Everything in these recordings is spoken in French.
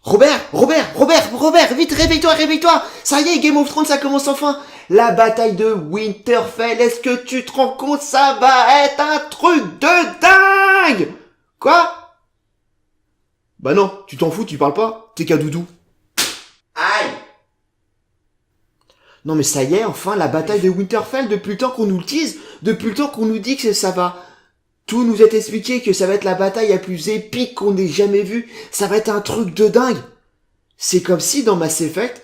Robert, vite, réveille-toi. Ça y est, Game of Thrones, ça commence enfin. La bataille de Winterfell, est-ce que tu te rends compte, ça va être un truc de dingue. Quoi? Bah non, tu t'en fous, tu parles pas, t'es qu'un doudou. Aïe. Non mais ça y est, enfin, la bataille de Winterfell, depuis le temps qu'on nous le tease, depuis le temps qu'on nous dit que ça va tout nous être expliqué, que ça va être la bataille la plus épique qu'on ait jamais vue, ça va être un truc de dingue. C'est comme si dans Mass Effect,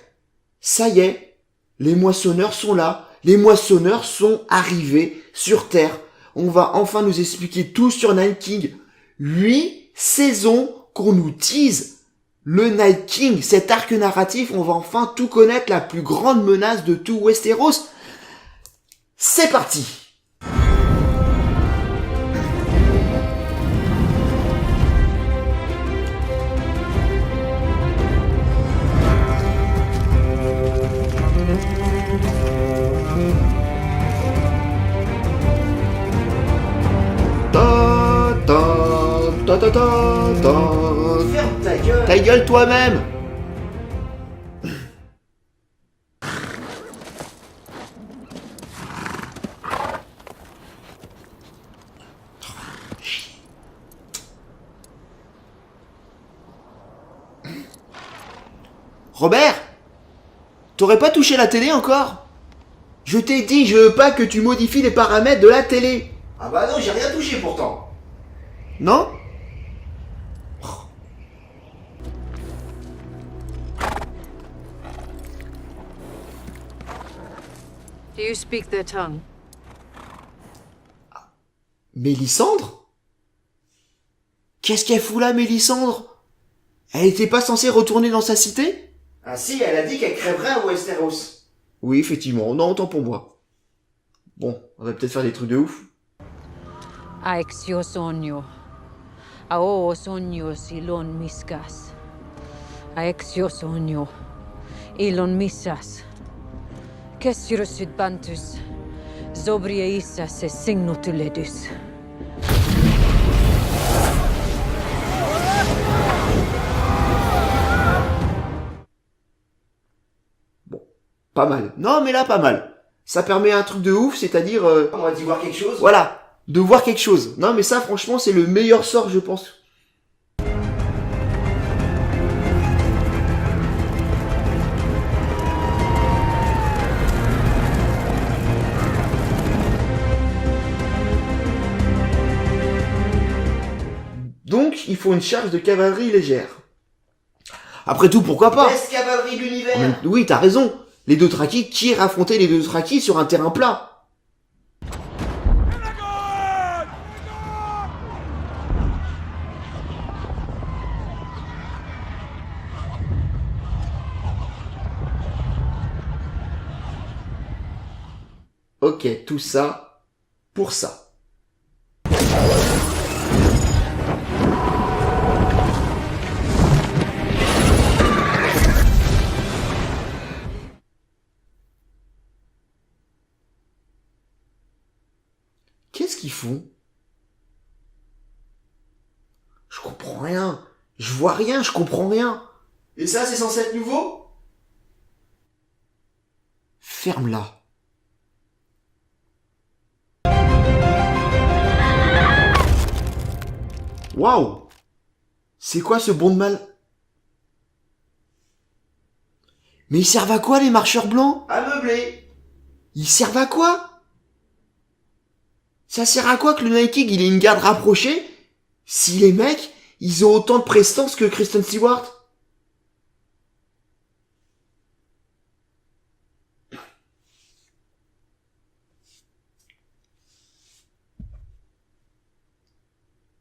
ça y est, les moissonneurs sont là, les moissonneurs sont arrivés sur Terre. On va enfin nous expliquer tout sur Night King. 8 saisons qu'on nous tease. Le Night King, cet arc narratif, on va enfin tout connaître, la plus grande menace de tout Westeros. C'est parti! Ferme ta gueule. Ta gueule toi-même. Robert, t'aurais pas touché la télé encore? Je t'ai dit, je veux pas que tu modifies les paramètres de la télé. Ah bah non, j'ai rien touché pourtant. Non? Do you speak their tongue? Mélisandre? Qu'est-ce qu'elle fout là, Mélisandre? Elle était pas censée retourner dans sa cité? Ah si, elle a dit qu'elle crèverait à Westeros. Oui, effectivement, non, autant pour moi. Bon, on va peut-être faire des trucs de ouf. Aixio sonio. Ao sonio silon miskas. Aixio sonio. Ilon missas. Kessirusud bantus. Zobria issas se signotuledus. Pas mal. Non, mais là, pas mal. Ça permet un truc de ouf, c'est-à-dire... On va d'y voir quelque chose. Voilà, de voir quelque chose. Non, mais ça, franchement, c'est le meilleur sort, je pense. Donc, il faut une charge de cavalerie légère. Après tout, pourquoi pas? Best cavalerie de l'univers. Oui, t'as raison. Les Dothraki, qui irait affronter les Dothraki sur un terrain plat? Ok, tout ça pour ça. Qu'est-ce qu'ils font? Je comprends rien. Je vois rien, je comprends rien. Et ça, c'est censé être nouveau? Ferme-la. Waouh! C'est quoi ce bond de mal? Mais ils servent à quoi les marcheurs blancs? À meubler. Ils servent à quoi? Ça sert à quoi que le Night King il ait une garde rapprochée si les mecs ils ont autant de prestance que Kristen Stewart?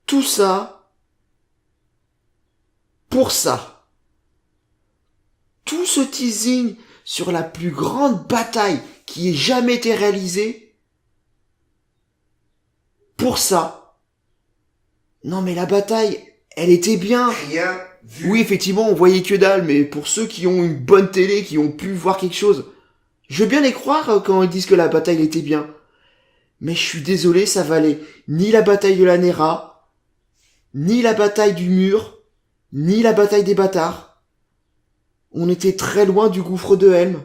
Tout ça pour ça. Tout ce teasing sur la plus grande bataille qui ait jamais été réalisée pour ça. Non mais la bataille, elle était bien. Rien vu. Oui, effectivement, on voyait que dalle, mais pour ceux qui ont une bonne télé, qui ont pu voir quelque chose, je veux bien les croire quand ils disent que la bataille était bien. Mais je suis désolé, ça valait ni la bataille de la Nera, ni la bataille du mur, ni la bataille des bâtards. On était très loin du gouffre de Helm.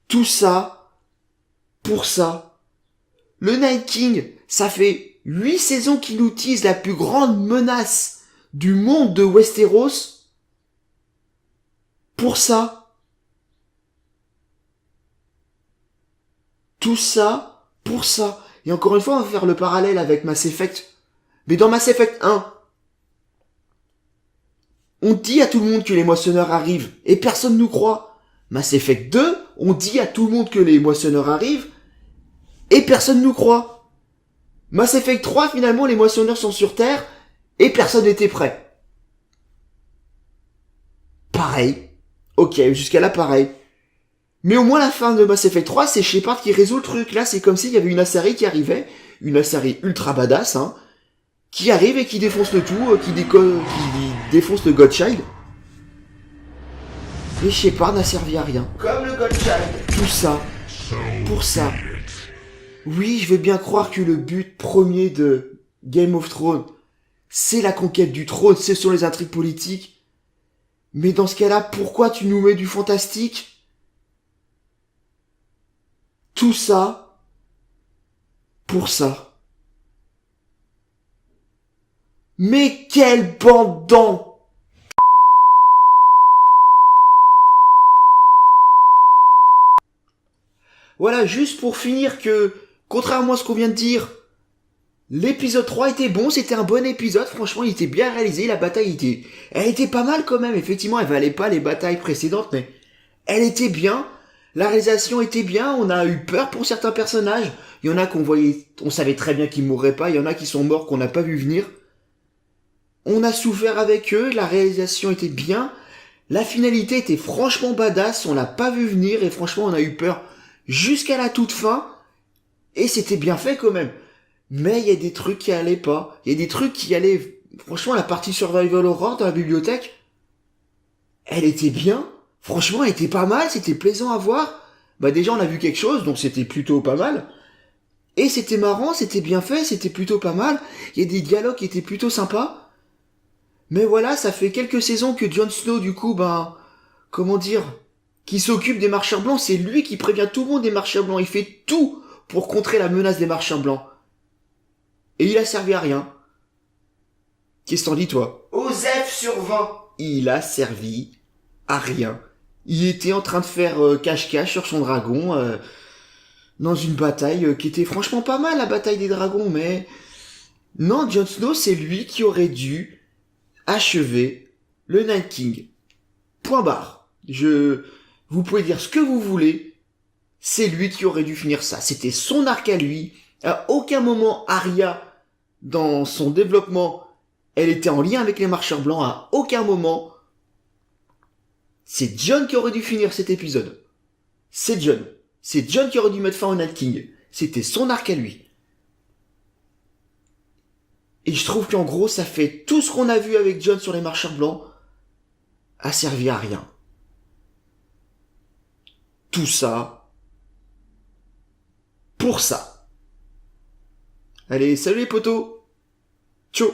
Tout ça, pour ça. Le Night King, ça fait 8 saisons qu'il utilise la plus grande menace du monde de Westeros. Pour ça. Tout ça, pour ça. Et encore une fois, on va faire le parallèle avec Mass Effect. Mais dans Mass Effect 1, on dit à tout le monde que les moissonneurs arrivent, et personne nous croit. Mass Effect 2, on dit à tout le monde que les moissonneurs arrivent, et personne nous croit. Mass Effect 3, finalement, les moissonneurs sont sur Terre, et personne n'était prêt. Pareil. Ok, jusqu'à là, pareil. Mais au moins, la fin de Mass Effect 3, c'est Shepard qui résout le truc. Là, c'est comme s'il y avait une Asari qui arrivait, une Asari ultra badass, hein, qui arrive et qui défonce le tout, qui défonce le Godchild. Et Shepard n'a servi à rien. Comme le Godchild. Tout ça, pour ça. Oui, je veux bien croire que le but premier de Game of Thrones, c'est la conquête du trône, ce sont les intrigues politiques. Mais dans ce cas-là, pourquoi tu nous mets du fantastique? Tout ça, pour ça. Mais quelle bande d'en... Voilà, juste pour finir que, contrairement à ce qu'on vient de dire, l'épisode 3 était bon, c'était un bon épisode, franchement il était bien réalisé, la bataille elle était pas mal quand même, effectivement elle valait pas les batailles précédentes, mais elle était bien, la réalisation était bien, on a eu peur pour certains personnages, il y en a qu'on voyait, on savait très bien qu'ils mourraient pas, il y en a qui sont morts qu'on n'a pas vu venir, on a souffert avec eux, la réalisation était bien, la finalité était franchement badass, on l'a pas vu venir et franchement on a eu peur jusqu'à la toute fin, et c'était bien fait quand même. Mais il y a des trucs qui allaient pas. Il y a des trucs qui allaient... Franchement, la partie Survival Horror dans la bibliothèque, elle était bien. Franchement, elle était pas mal, c'était plaisant à voir. Bah déjà, on a vu quelque chose, donc c'était plutôt pas mal. Et c'était marrant, c'était bien fait, c'était plutôt pas mal. Il y a des dialogues qui étaient plutôt sympas. Mais voilà, ça fait quelques saisons que Jon Snow, du coup, comment dire, qui s'occupe des marcheurs blancs, c'est lui qui prévient tout le monde des marcheurs blancs. Il fait tout pour contrer la menace des marcheurs blancs. Et il a servi à rien. Qu'est-ce que t'en dis, toi? Osef sur 20. Il a servi à rien. Il était en train de faire cache-cache sur son dragon, dans une bataille qui était franchement pas mal, la bataille des dragons, mais... Non, Jon Snow, c'est lui qui aurait dû achever le Night King. Point barre. Vous pouvez dire ce que vous voulez, c'est lui qui aurait dû finir ça. C'était son arc à lui. À aucun moment, Arya, dans son développement, elle était en lien avec les marcheurs blancs. À aucun moment. C'est Jon qui aurait dû finir cet épisode. C'est Jon. C'est Jon qui aurait dû mettre fin au Night King. C'était son arc à lui. Et je trouve qu'en gros, ça fait tout ce qu'on a vu avec Jon sur les marcheurs blancs a servi à rien. Tout ça pour ça. Allez, salut les potos. Ciao.